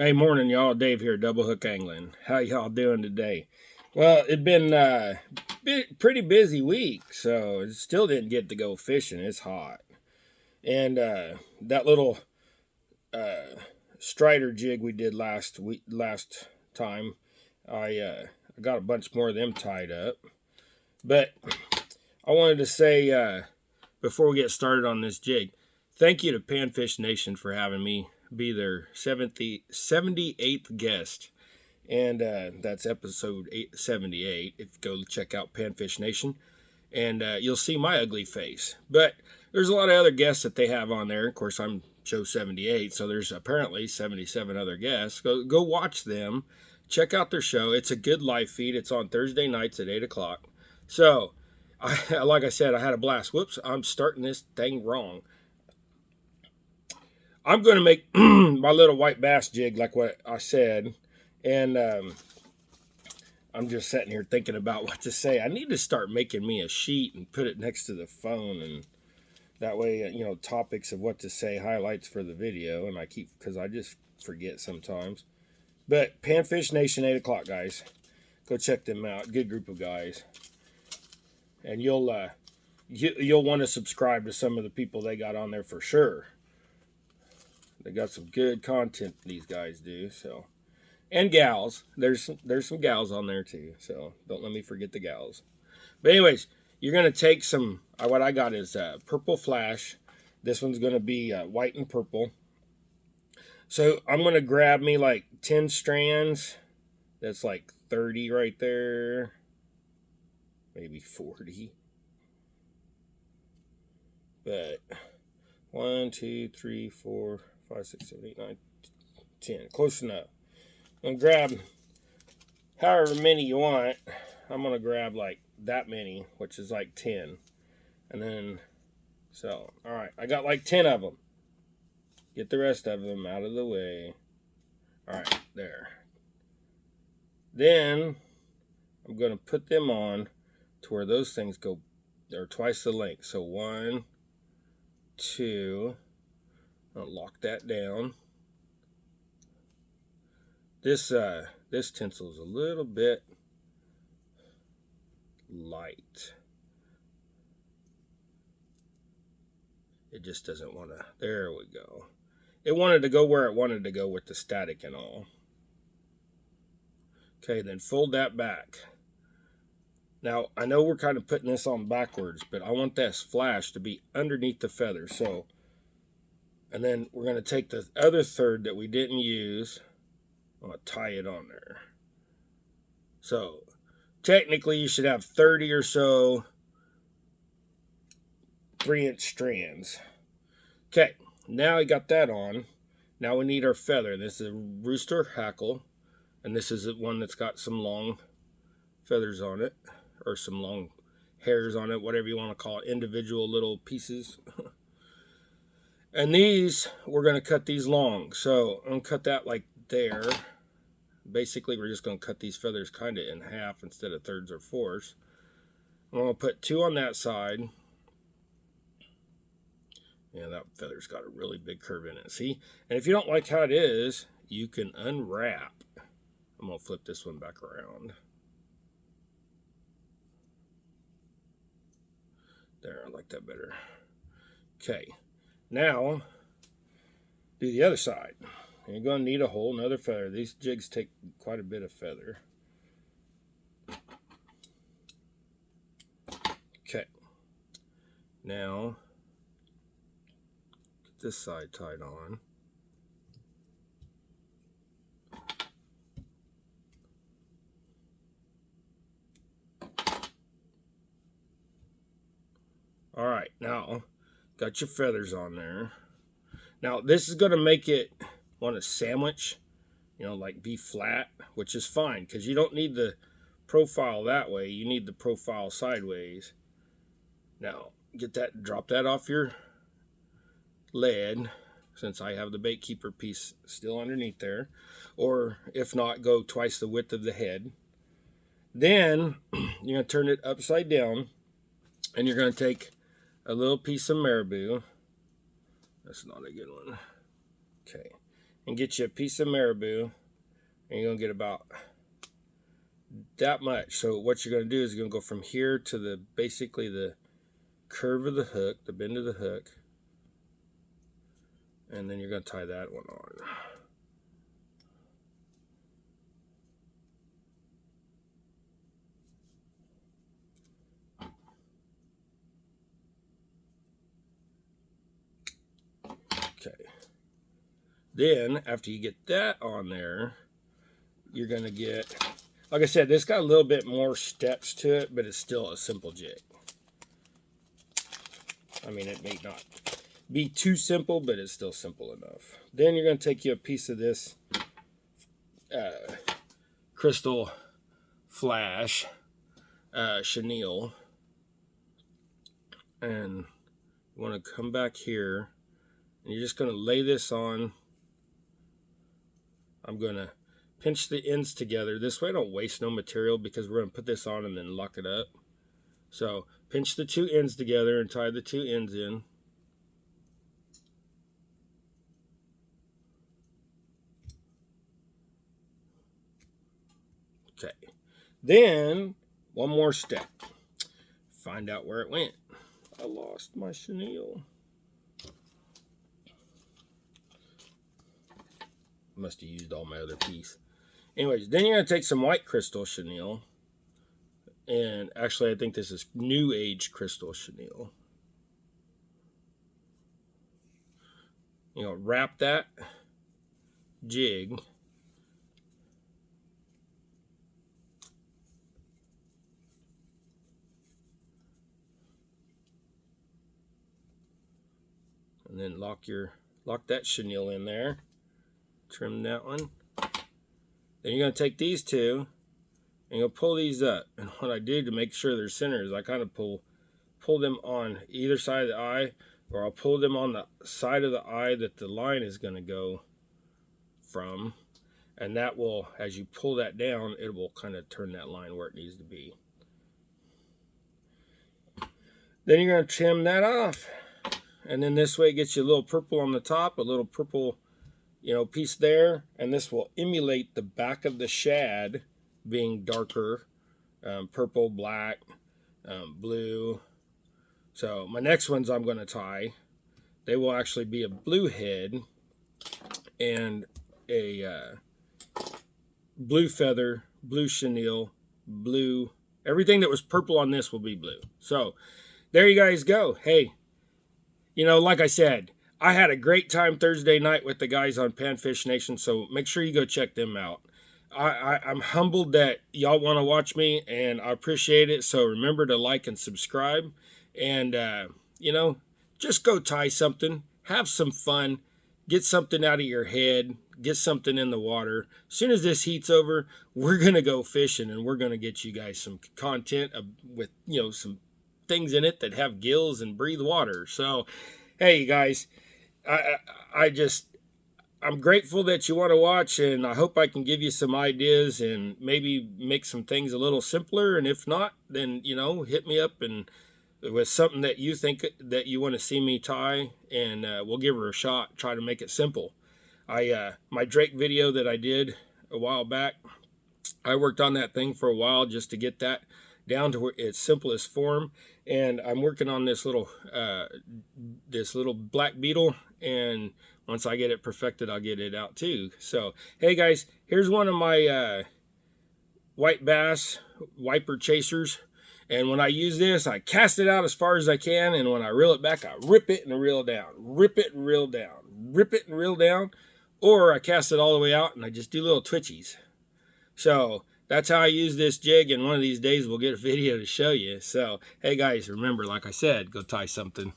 Hey, morning, y'all. Dave here, Double Hook Angling. How y'all doing today? Well, it's been pretty busy week, so still didn't get to go fishing. It's hot, and that little uh, strider jig we did last time, I got a bunch more of them tied up. But I wanted to say before we get started on this jig, thank you to Panfish Nation for having me be their 78th guest. And that's episode 78. If you go check out Panfish Nation, and you'll see my ugly face. But there's a lot of other guests that they have on there. Of course, I'm show 78, so there's apparently 77 other guests. Go watch them. Check out their show. It's a good live feed. It's on Thursday nights at 8 o'clock. So, like I said, I had a blast. Whoops, I'm starting this thing wrong. I'm going to make my little white bass jig like what I said. And I'm just sitting here thinking about what to say. I need to start making me a sheet and put it next to the phone. And that way, topics of what to say, highlights for the video. And because I just forget sometimes. But Panfish Nation, 8 o'clock, guys. Go check them out. Good group of guys. And you'll want to subscribe to some of the people they got on there for sure. They got some good content, these guys do, so. And gals. There's some gals on there too, so don't let me forget the gals. But anyways, you're going to take some, what I got is purple flash. This one's going to be white and purple. So I'm going to grab me like 10 strands. That's like 30 right there. Maybe 40. But 1, 2, 3, 4, 5, 6, 7, 8, 9, 10. Close enough. I'm going to grab however many you want. I'm going to grab like that many, which is like 10. And then, so, all right. I got like 10 of them. Get the rest of them out of the way. All right, there. Then, I'm going to put them on to where those things go. They're twice the length. So, 1, 2. I'll lock that down. This tinsel is a little bit light. It just doesn't want to. There we go. It wanted to go where it wanted to go with the static and all. Okay, then fold that back. Now, I know we're kind of putting this on backwards, but I want this flash to be underneath the feather. So, and then we're going to take the other third that we didn't use. I'm going to tie it on there. So, technically, you should have 30 or so 3-inch strands. Okay, now I got that on. Now we need our feather. This is a rooster hackle. And this is one that's got some long feathers on it. Or some long hairs on it, whatever you want to call it. Individual little pieces. And these, we're going to cut these long. So, I'm going to cut that like there. Basically, we're just going to cut these feathers kind of in half instead of thirds or fourths. I'm going to put 2 on that side. Yeah, that feather's got a really big curve in it. See? And if you don't like how it is, you can unwrap. I'm going to flip this one back around. There, I like that better. Okay. Now, do the other side. You're going to need a whole nother feather. These jigs take quite a bit of feather. Okay. Now, get this side tied on. All right, now, got your feathers on there. Now, this is going to make it want to sandwich, like be flat, which is fine because you don't need the profile that way. You need the profile sideways. Now, drop that off your lead, since I have the bait keeper piece still underneath there. Or if not, go twice the width of the head. Then, you're going to turn it upside down, and you're going to take a little piece of marabou. That's not a good one. Okay. and get you a piece of marabou, and you're going to get about that much. So what you're going to do is you're going to go from here to the basically the curve of the hook, the bend of the hook, and then you're going to tie that one on. Okay. Then after you get that on there, you're going to get, like I said, this got a little bit more steps to it, but it's still a simple jig. I mean, it may not be too simple, but it's still simple enough. Then you're going to take you a piece of this crystal flash chenille, and you want to come back here, and you're just going to lay this on. I'm going to pinch the ends together. This way I don't waste no material, because we're going to put this on and then lock it up. So pinch the two ends together and tie the two ends in. Okay. Then one more step. Find out where it went. I lost my chenille. Must have used all my other piece. Anyways, then you're going to take some white crystal chenille. And actually, I think this is New Age crystal chenille. You know, wrap that jig and then lock that chenille in there. Trim that one. Then you're going to take these two and you'll pull these up. And what I did to make sure they're centered is I kind of pull them on either side of the eye, or I'll pull them on the side of the eye that the line is going to go from. And that will, as you pull that down, it will kind of turn that line where it needs to be. Then you're going to trim that off. And then this way it gets you a little purple on the top, a little purple, you know, piece there. And this will emulate the back of the shad being darker, purple, black, blue. So my next ones I'm going to tie, they will actually be a blue head and a blue feather, blue chenille, blue. Everything that was purple on this will be blue. So there you guys go. Hey, you know, like I said, I had a great time Thursday night with the guys on Panfish Nation, so make sure you go check them out. I'm humbled that y'all want to watch me, and I appreciate it. So remember to like and subscribe, and you know, just go tie something, have some fun, get something out of your head, get something in the water. As soon as this heat's over, we're gonna go fishing, and we're gonna get you guys some content with, you know, some things in it that have gills and breathe water. So hey guys, I'm grateful that you want to watch, and I hope I can give you some ideas and maybe make some things a little simpler. And if not, then, you know, hit me up and with something that you think that you want to see me tie, and we'll give her a shot, try to make it simple. My Drake video that I did a while back, I worked on that thing for a while just to get that down to its simplest form. And I'm working on this little black beetle, and once I get it perfected, I'll get it out too. So hey guys, here's one of my white bass wiper chasers, and when I use this, I cast it out as far as I can, and when I reel it back, I rip it and reel down, rip it and reel down, rip it and reel down, or I cast it all the way out and I just do little twitchies. So that's how I use this jig, and one of these days we'll get a video to show you. So, hey guys, remember, like I said, go tie something.